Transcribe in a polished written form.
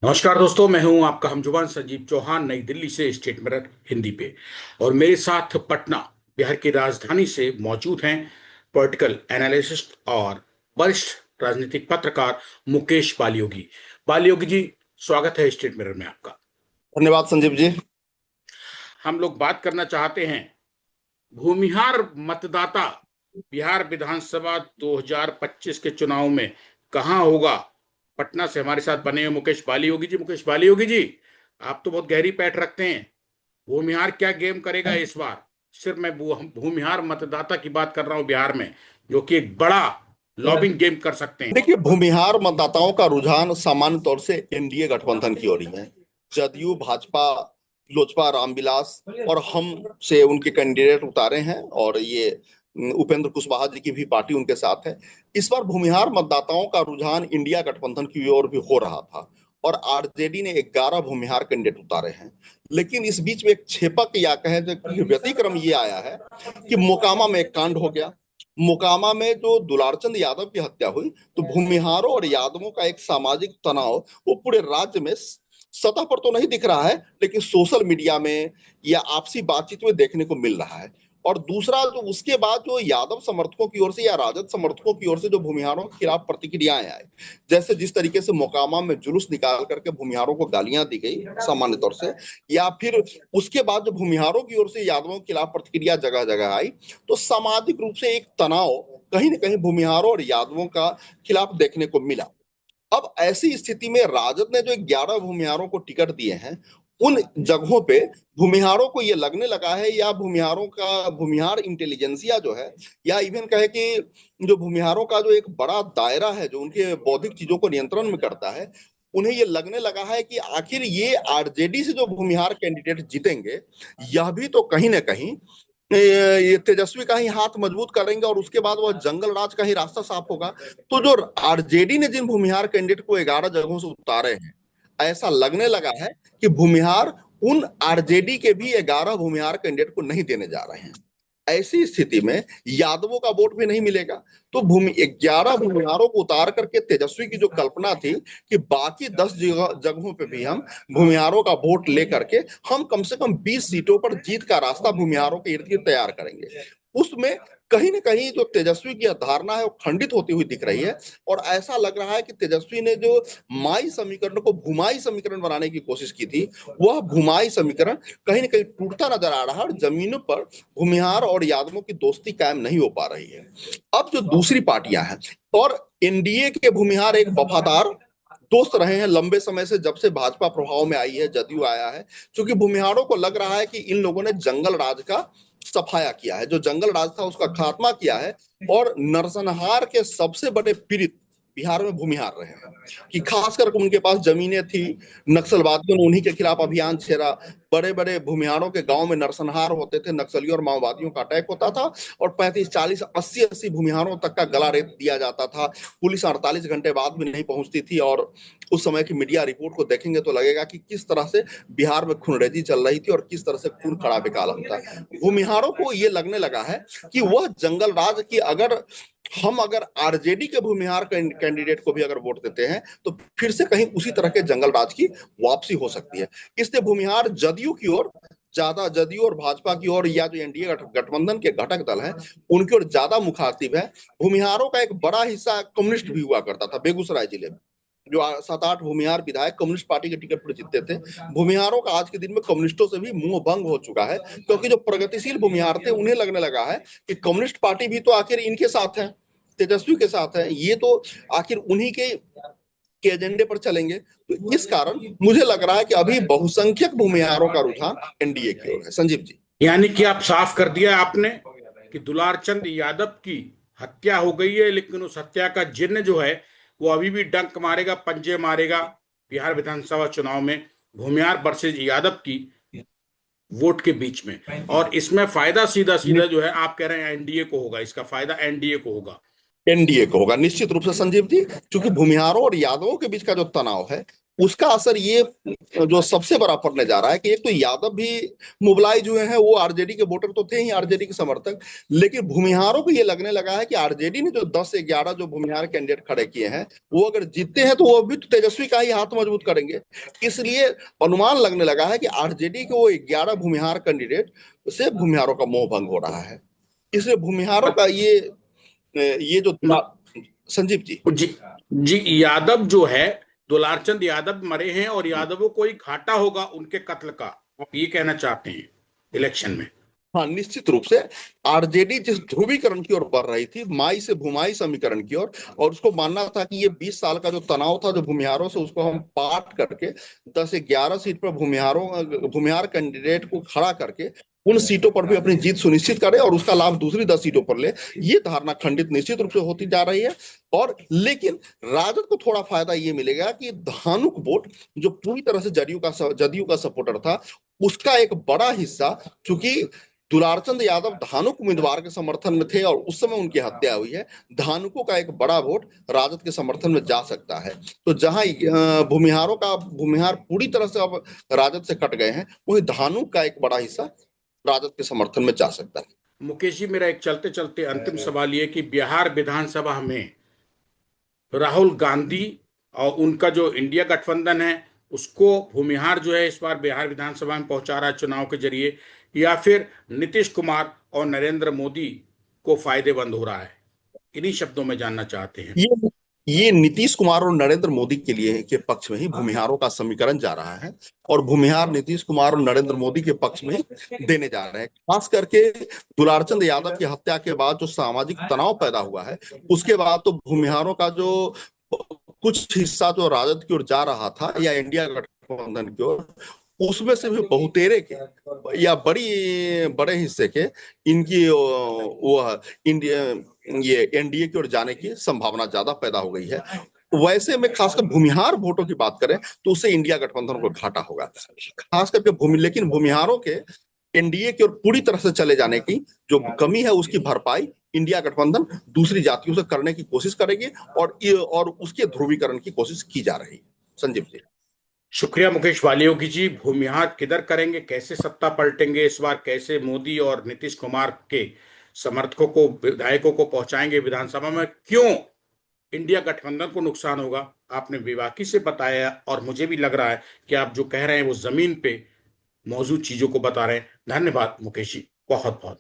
नमस्कार दोस्तों, मैं हूं आपका हमजुबान संजीव चौहान, नई दिल्ली से स्टेट मिरर हिंदी पे। और मेरे साथ पटना, बिहार की राजधानी से मौजूद हैं पॉलिटिकल एनालिसिस्ट और वरिष्ठ राजनीतिक पत्रकार मुकेश बालियोगी। बालियोगी जी, स्वागत है स्टेट मिरर में आपका। धन्यवाद संजीव जी। हम लोग बात करना चाहते हैं भूमिहार मतदाता बिहार विधानसभा 2025 के चुनाव में कहाँ होगा। पटना से हमारे साथ बने हैं मुकेश बालियोगी जी। मुकेश बालियोगी जी, आप तो बहुत गहरी पैठ रखते हैं। भूमिहार क्या गेम करेगा इस बार? सिर्फ मैं भूमिहार मतदाता की बात कर रहा हूं बिहार में, जो कि एक बड़ा लॉबिंग गेम कर सकते हैं। देखिए, भूमिहार मतदाताओं का रुझान सामान्य तौर से एनडीए गठबंधन की ओर ही है। जदयू, भाजपा, लोजपा, रामविलास और हम से उनके कैंडिडेट उतारे हैं, और ये उपेंद्र कुशवाहा जी की भी पार्टी उनके साथ है। इस बार भूमिहार मतदाताओं का रुझान इंडिया गठबंधन की ओर भी हो रहा था, और आरजेडी ने 11 भूमिहार कैंडिडेट उतारे हैं। लेकिन इस बीच में एक छेपक या कहें तो व्यतिक्रम ये आया है कि मोकामा में एक कांड हो गया। मोकामा में जो दुलारचंद यादव की हत्या हुई, तो भूमिहारों और यादवों का एक सामाजिक तनाव वो पूरे राज्य में सतह पर तो नहीं दिख रहा है, लेकिन सोशल मीडिया में या आपसी बातचीत में देखने को मिल रहा है। और दूसरा, जो उसके बाद जो यादव समर्थकों की ओर से या राजद समर्थकों की ओर से जो भूमिहारों के खिलाफ प्रतिक्रियाएं आई, जैसे जिस तरीके से मोकामा में जुलूस निकाल करके भूमिहारों को गालियां दी गई सामान्य तौर से, या फिर उसके बाद जो भूमिहारों की ओर से यादवों के खिलाफ प्रतिक्रिया जगह जगह आई, तो सामाजिक रूप से एक तनाव कहीं ना कहीं भूमिहारों और यादवों का खिलाफ देखने को मिला। अब ऐसी स्थिति में राजद ने जो 11 भूमिहारों को टिकट दिए हैं, उन जगहों पे भूमिहारों को ये लगने लगा है, या भूमिहारों का भूमिहार इंटेलिजेंसिया जो है, या इवन कहे कि जो भूमिहारों का जो एक बड़ा दायरा है जो उनके बौद्धिक चीजों को नियंत्रण में करता है, उन्हें ये लगने लगा है कि आखिर ये आरजेडी से जो भूमिहार कैंडिडेट जीतेंगे, यह भी तो कहीं ना कहीं ये तेजस्वी का ही हाथ मजबूत करेंगे, और उसके बाद वह जंगल राज का ही रास्ता साफ होगा। तो जो आरजेडी ने जिन भूमिहार कैंडिडेट को 11 जगहों से उतारे हैं, ऐसा लगने लगा है कि भूमिहार उन आरजेडी के भी 11 भूमिहार कैंडिडेट को नहीं देने जा रहे हैं। ऐसी स्थिति में यादवों का वोट भी नहीं मिलेगा। तो भूमि 11 भूमिहारों को उतार करके तेजस्वी की जो कल्पना थी कि बाकी 10 जगहों पे भी हम भूमिहारों का वोट लेकर के हम कम से कम 20 सीटों पर जीत का रास्ता भूमिहारों के इर्द गिर्द तैयार करेंगे, उसमें कहीं ना कहीं जो तेजस्वी की धारणा है वो खंडित होती हुई दिख रही है। और ऐसा लग रहा है कि तेजस्वी ने जो माई समीकरण को भूमाई समीकरण बनाने की कोशिश की थी, वह भूमाई समीकरण कहीं ना कहीं टूटता नजर आ रहा है, और जमीनों पर भूमिहार और यादवों की दोस्ती कायम नहीं हो पा रही है। अब जो दूसरी पार्टियां हैं, और एनडीए के भूमिहार एक वफादार दोस्त रहे हैं लंबे समय से, जब से भाजपा प्रभाव में आई है, जदयू आया है। क्योंकि भूमिहारों को लग रहा है कि इन लोगों ने जंगल राज का सफाया किया है, जो जंगल राज था उसका खात्मा किया है, और नरसंहार के सबसे बड़े पीड़ित बिहार में भूमिहार रहे हैं। कि खासकर उनके पास जमीनें थी, नक्सलवादियों ने उन्हीं के खिलाफ अभियान छेड़ा, बड़े बड़े भूमिहारों के गांव में नरसंहार होते थे, नक्सलियों और माओवादियों का अटैक होता था, और 35 40 80 80 भूमिहारों तक का गला रेत दिया जाता था। पुलिस 48 घंटे बाद भी नहीं पहुंचती थी, और उस समय की मीडिया रिपोर्ट को देखेंगे तो लगेगा कि किस तरह से बिहार में खूनरेजी चल रही थी और किस तरह से खून खराबे का आलम था। भूमिहारों को ये लगने लगा है कि वह जंगल राज की अगर आरजेडी के भूमिहार कैंडिडेट को भी अगर वोट देते हैं, तो फिर से कहीं उसी तरह के जंगल राज की वापसी हो सकती है। इसलिए भूमिहार जदयू की ओर ज्यादा, जदयू और भाजपा की ओर, या जो एनडीए गठबंधन के घटक दल हैं उनकी ओर ज्यादा मुखातिब है। भूमिहारों का एक बड़ा हिस्सा कम्युनिस्ट भी हुआ करता था बेगूसराय जिले में, जो 7 8 भूमिहार विधायक कम्युनिस्ट पार्टी के टिकट पर जीतते थे। भूमिहारों का आज के दिन में कम्युनिस्टों से भी मुंह भंग हो चुका है, क्योंकि जो प्रगतिशील भूमिहार थे उन्हें लगने लगा है कि कम्युनिस्ट पार्टी भी तो आखिर इनके साथ है, तेजस्वी के साथ है, ये तो आखिर उन्हीं के एजेंडे पर चलेंगे। तो इस कारण मुझे लग रहा है कि अभी बहुसंख्यक भूमिहारों का रुझान एनडीए की ओर है। संजीव जी। यानी कि आप साफ कर दिया आपने कि दुलारचंद यादव की हत्या हो गई है, लेकिन उस हत्या का जिन्न जो है वो अभी भी डंक मारेगा, पंजे मारेगा बिहार विधानसभा चुनाव में, भूमिहार वर्सेज यादव की वोट के बीच में। और इसमें फायदा सीधा सीधा जो है आप कह रहे हैं एनडीए को होगा, इसका फायदा एनडीए को होगा। एनडीए को होगा निश्चित रूप से संजीव जी, क्योंकि भूमिहारों और यादवों के बीच का जो तनाव है, उसका असर ये जो सबसे बड़ा पड़ने जा रहा है कि एक तो यादव भी मोबिलाइज हुए हैं, वो आरजेडी के वोटर तो थे ही, आरजेडी के समर्थक, लेकिन भूमिहारों को ये लगने लगा है कि आरजेडी ने जो 10 से 11 जो भूमिहार कैंडिडेट खड़े किए हैं, वो अगर जीतते हैं तो वो भी तो तेजस्वी का ही हाथ मजबूत करेंगे। इसलिए अनुमान लगने लगा है कि आरजेडी के वो 11 भूमिहार कैंडिडेट से भूमिहारों का मोह भंग हो रहा है। इसलिए भूमिहारों का ये जो संजीव जी। जी जी, यादव जो है, दुलारचंद यादव मरे हैं और यादवों को ही घाटा होगा उनके कत्ल का, आप ये कहना चाहते हैं इलेक्शन में? हाँ, निश्चित रूप से आरजेडी जिस ध्रुवीकरण की ओर बढ़ रही थी, माई से भूमाई समीकरण की ओर, और उसको मानना था कि ये 20 साल का जो तनाव था जो भूमिहारों से, उसको हम पाट करके 10 से 11 सीट पर भूमिहार कैंडिडेट को खड़ा करके उन सीटों पर भी अपनी जीत सुनिश्चित करे और उसका लाभ दूसरी 10 सीटों पर ले, ये धारणा खंडित निश्चित रूप से होती जा रही है। और लेकिन राजद को थोड़ा फायदा ये मिलेगा कि धानुक वोट जो पूरी तरह से जदयू का सपोर्टर था, उसका एक बड़ा हिस्सा, चूंकि दुलारचंद यादव धानुक उम्मीदवार के समर्थन में थे और उस समय उनकी हत्या हुई है, धानुकों का एक बड़ा वोट राजद के समर्थन में जा सकता है। तो जहां भूमिहार पूरी तरह से अब राजद से कट गए हैं, वही धानुक का एक बड़ा हिस्सा राजद के समर्थन में जा सकता है। मुकेश जी, मेरा एक चलते चलते अंतिम सवाल ये कि बिहार विधानसभा में राहुल गांधी और उनका जो इंडिया गठबंधन है, उसको भूमिहार जो है इस बार बिहार विधानसभा में पहुंचा रहा है चुनाव के जरिए, या फिर नीतीश कुमार और नरेंद्र मोदी को फायदेमंद हो रहा है? इन्हीं शब्दों में जानना चाहते हैं। ये ये नीतीश कुमार और नरेंद्र मोदी के लिए के पक्ष में ही भूमिहारों का समीकरण जा रहा है, और भूमिहार नीतीश कुमार और नरेंद्र मोदी के पक्ष में देने जा रहे हैं। खास करके दुलारचंद यादव की हत्या के बाद जो सामाजिक तनाव पैदा हुआ है, उसके बाद तो भूमिहारों का जो कुछ हिस्सा जो राजद की ओर जा रहा था या इंडिया गठबंधन की ओर, उसमें से भी बहुतेरे के या बड़े हिस्से के इनकी वो इंडिया ये एनडीए की ओर जाने की संभावना ज्यादा पैदा हो गई है। वैसे में खासकर भूमिहार वोटों की बात करें तो उससे इंडिया गठबंधन को घाटा होगा, खास करके लेकिन भूमिहारों के एनडीए की ओर पूरी तरह से चले जाने की जो कमी है, उसकी भरपाई इंडिया गठबंधन दूसरी जातियों से करने की कोशिश करेगी, और उसके ध्रुवीकरण की कोशिश की जा रही है। संजीव जी। शुक्रिया मुकेश वालियोगी जी। भूमिहार किधर करेंगे, कैसे सत्ता पलटेंगे इस बार, कैसे मोदी और नीतीश कुमार के समर्थकों को, विधायकों को पहुंचाएंगे विधानसभा में, क्यों इंडिया गठबंधन को नुकसान होगा, आपने बेबाकी से बताया। और मुझे भी लग रहा है कि आप जो कह रहे हैं वो जमीन पे मौजूद चीजों को बता रहे हैं। धन्यवाद मुकेश जी, बहुत बहुत।